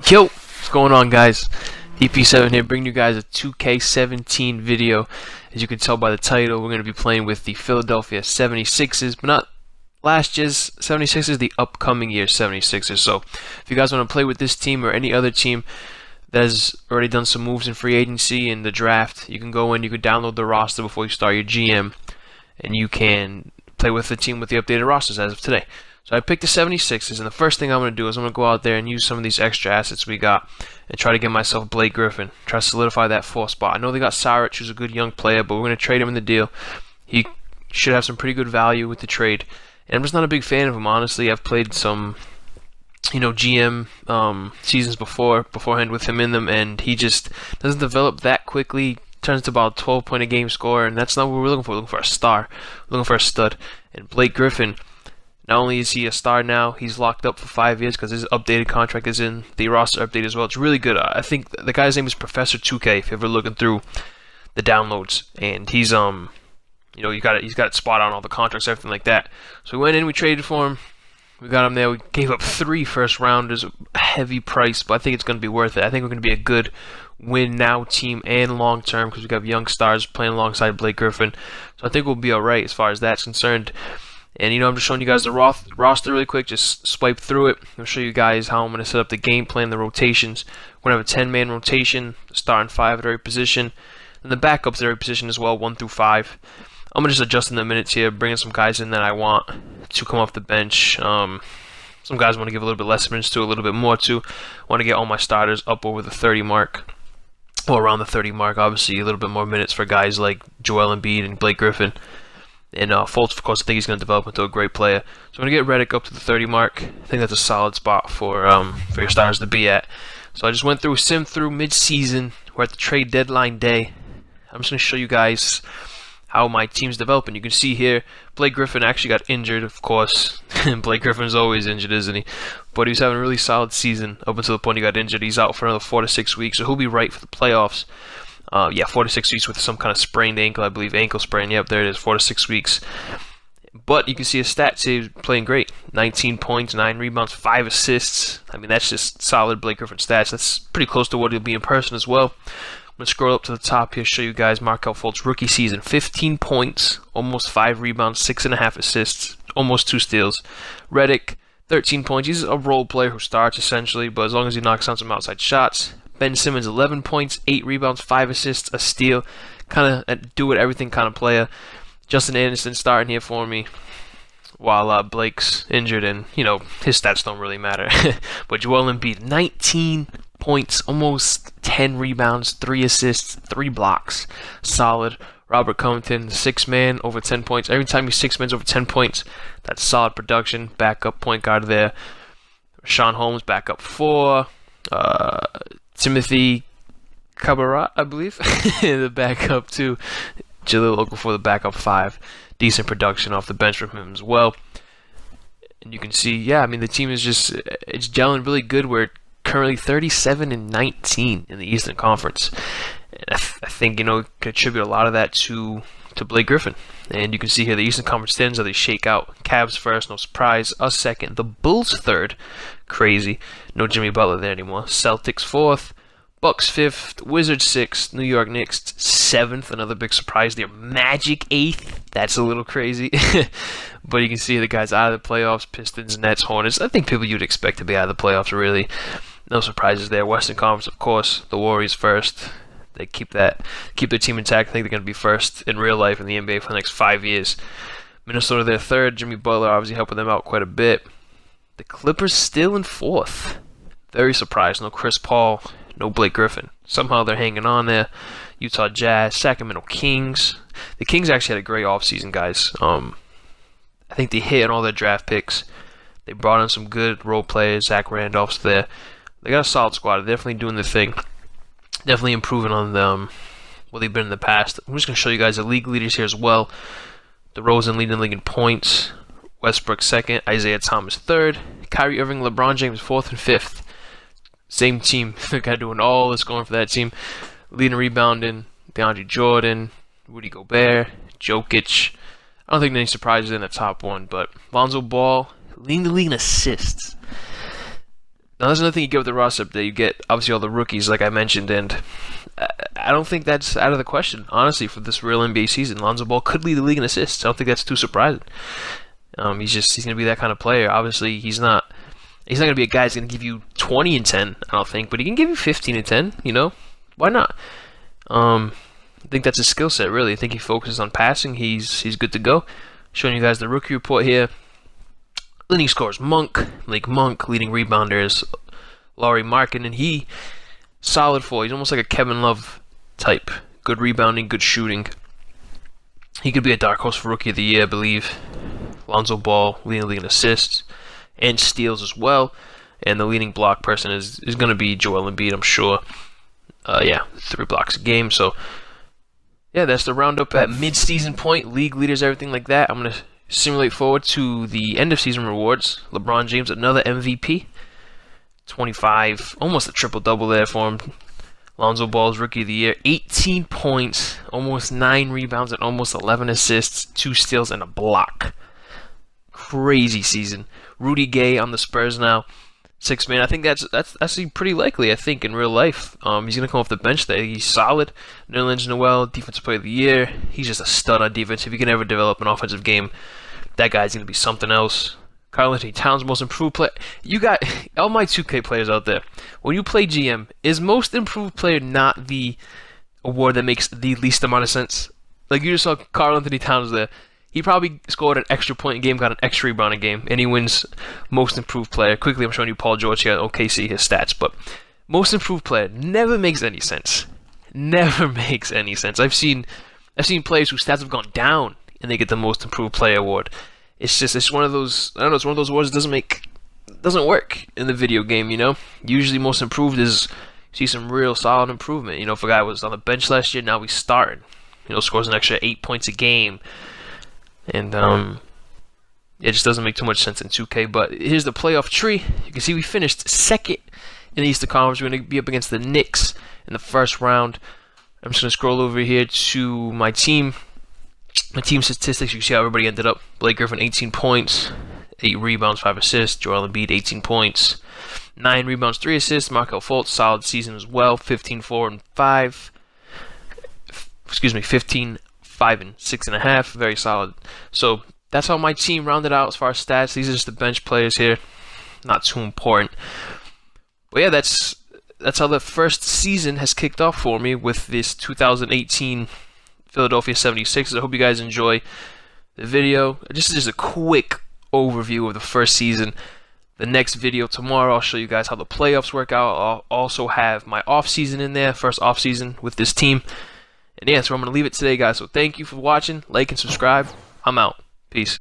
Yo, what's going on, guys? Ep.7 here, bringing you guys a 2K17 video. As you can tell by the title, we're going to be playing with the Philadelphia 76ers, but not last year's 76ers, the upcoming year's 76ers. So, if you guys want to play with this team or any other team that has already done some moves in free agency and the draft, you can go in, you can download the roster before you start your GM, and you can play with the team with the updated rosters as of today. So I picked the 76ers, and the first thing I'm going to do is I'm going to go out there and use some of these extra assets we got and try to get myself Blake Griffin, try to solidify that 4th spot. I know they got Saric, who's a good young player, but we're going to trade him in the deal. He should have some pretty good value with the trade. And I'm just not a big fan of him, honestly. I've played some, GM seasons beforehand with him in them, and he just doesn't develop that quickly. Turns to about 12-point a game scorer, and that's not what we're looking for. We're looking for a star. We're looking for a stud. And Blake Griffin, not only is he a star now, he's locked up for 5 years because his updated contract is in the roster update as well. It's really good. I think the guy's name is Professor 2K, if you're ever looking through the downloads. And he's, he's got it spot on all the contracts, everything like that. So we went in, we traded for him. We got him there. We gave up 3 first-rounders, a heavy price, but I think it's going to be worth it. I think we're going to be a good win-now team and long-term because we got young stars playing alongside Blake Griffin. So I think we'll be all right as far as that's concerned. And, I'm just showing you guys the roster really quick. Just swipe through it. I'll show you guys how I'm going to set up the game plan, the rotations. We're going to have a 10-man rotation, starting 5 at every position, and the backups at every position as well, 1 through 5. I'm going to just adjust in the minutes here, bringing some guys in that I want to come off the bench. Some guys I want to give a little bit less minutes to, a little bit more to. I want to get all my starters up over the 30 mark, or around the 30 mark. Obviously, a little bit more minutes for guys like Joel Embiid and Blake Griffin. And Fultz, of course, I think he's going to develop into a great player. So I'm going to get Redick up to the 30 mark. I think that's a solid spot for your starters to be at. So I just went through, simmed through mid-season. We're at the trade deadline day. I'm just going to show you guys how my team's developing. You can see here, Blake Griffin actually got injured, of course. Blake Griffin's always injured, isn't he? But he was having a really solid season up until the point he got injured. He's out for another 4 to 6 weeks, so he'll be right for the playoffs. 4 to 6 weeks with some kind of sprained ankle, I believe. Ankle sprain, yep, there it is, 4 to 6 weeks. But you can see his stats, he's playing great. 19 points, 9 rebounds, 5 assists. I mean, that's just solid Blake Griffin stats. That's pretty close to what he'll be in person as well. I'm going to scroll up to the top here, show you guys Markelle Fultz rookie season. 15 points, almost 5 rebounds, 6.5 assists, almost 2 steals. Redick, 13 points. He's a role player who starts, essentially, but as long as he knocks down some outside shots. Ben Simmons, 11 points, 8 rebounds, 5 assists, a steal. Kind of do-it-everything kind of player. Justin Anderson starting here for me while Blake's injured, and, his stats don't really matter. But Joel Embiid, 19 points, almost 10 rebounds, 3 assists, 3 blocks. Solid. Robert Covington, 6-man, over 10 points. Every time he's 6-man's over 10 points, that's solid production. Backup point guard there. Rashawn Holmes, backup 4. Timothy Cabaret, I believe, the backup 2. Jaleel Okafor, the backup 5. Decent production off the bench from him as well. And you can see, the team is it's gelling really good. We're currently 37-19 in the Eastern Conference. And I think, contribute a lot of that to Blake Griffin. And you can see here the Eastern Conference standings, how they shake out. Cavs first, no surprise. Us second. The Bulls third. Crazy. No Jimmy Butler there anymore. Celtics 4th. Bucks 5th. Wizards 6th. New York Knicks 7th. Another big surprise there. Magic 8th. That's a little crazy. But you can see the guys out of the playoffs. Pistons, Nets, Hornets. I think people you'd expect to be out of the playoffs, really. No surprises there. Western Conference, of course. The Warriors first. They keep their team intact. I think they're going to be first in real life in the NBA for the next 5 years. Minnesota, they're 3rd. Jimmy Butler obviously helping them out quite a bit. The Clippers still in 4th. Very surprised. No Chris Paul. No Blake Griffin. Somehow they're hanging on there. Utah Jazz, Sacramento Kings. The Kings actually had a great offseason, guys. I think they hit on all their draft picks. They brought in some good role players. Zach Randolph's there. They got a solid squad. They're definitely doing the thing. Definitely improving on them, what they've been in the past. I'm just going to show you guys the league leaders here as well. DeRozan leading the league in points. Westbrook 2nd. Isaiah Thomas 3rd. Kyrie Irving, LeBron James 4th and 5th. Same team. They're kind of doing all this going for that team. Leading rebounding. DeAndre Jordan. Rudy Gobert. Jokic. I don't think any surprises in the top 1, but Lonzo Ball leading the league in assists. Now, there's another thing you get with the roster that you get, obviously, all the rookies, like I mentioned, and I don't think that's out of the question, honestly, for this real NBA season. Lonzo Ball could lead the league in assists. I don't think that's too surprising. He's going to be that kind of player. Obviously, he's not going to be a guy that's going to give you 20 and 10, I don't think, but he can give you 15 and 10, you know? Why not? I think that's his skill set, really. I think he focuses on passing. He's good to go. Showing you guys the rookie report here. Leading scorers, Malik Monk. Leading rebounders, Lauri Markkanen. He solid for. He's almost like a Kevin Love type. Good rebounding, good shooting. He could be a dark horse for Rookie of the Year, I believe. Lonzo Ball leading the league in assists and steals as well. And the leading block person is going to be Joel Embiid, I'm sure. 3 blocks a game. So, yeah, that's the roundup at mid-season point. League leaders, everything like that. I'm going to simulate forward to the end-of-season rewards. LeBron James, another MVP. 25, almost a triple-double there for him. Lonzo Ball's Rookie of the Year, 18 points, almost 9 rebounds, and almost 11 assists, 2 steals, and a block. Crazy season. Rudy Gay on the Spurs now, 6-man. I think that's actually pretty likely, I think, in real life. He's going to come off the bench there. He's solid. Nerlens Noel, Defensive Player of the Year. He's just a stud on defense. If he can ever develop an offensive game, that guy's going to be something else. Karl-Anthony Towns, most improved player. You got all my 2K players out there. When you play GM, is most improved player not the award that makes the least amount of sense? Like, you just saw Karl-Anthony Towns there. He probably scored an extra point a game, got an extra rebound a game, and he wins most improved player. Quickly, I'm showing you Paul George here at OKC, his stats, but most improved player never makes any sense. Never makes any sense. I've seen players whose stats have gone down and they get the most improved player award. It's one of those, I don't know, it's one of those awards that doesn't work in the video game, you know? Usually most improved is, you see some real solid improvement. You know, if a guy was on the bench last year, now he's starting. You know, scores an extra 8 points a game. And, it just doesn't make too much sense in 2K. But here's the playoff tree. You can see we finished second in the Eastern Conference. We're going to be up against the Knicks in the first round. I'm just going to scroll over here to my team. My team statistics, you can see how everybody ended up. Blake Griffin, 18 points, 8 rebounds, 5 assists. Joel Embiid, 18 points, 9 rebounds, 3 assists. Markelle Fultz, solid season as well, 15, 4, and 5. 15, 5, and 6.5. Very solid. So that's how my team rounded out as far as stats. These are just the bench players here. Not too important. But yeah, that's how the first season has kicked off for me with this 2018 Philadelphia 76ers. I hope you guys enjoy the video. This is just a quick overview of the first season. The next video tomorrow, I'll show you guys how the playoffs work out. I'll also have my off-season in there, first off-season with this team. And yeah, so I'm going to leave it today, guys. So thank you for watching. Like and subscribe. I'm out. Peace.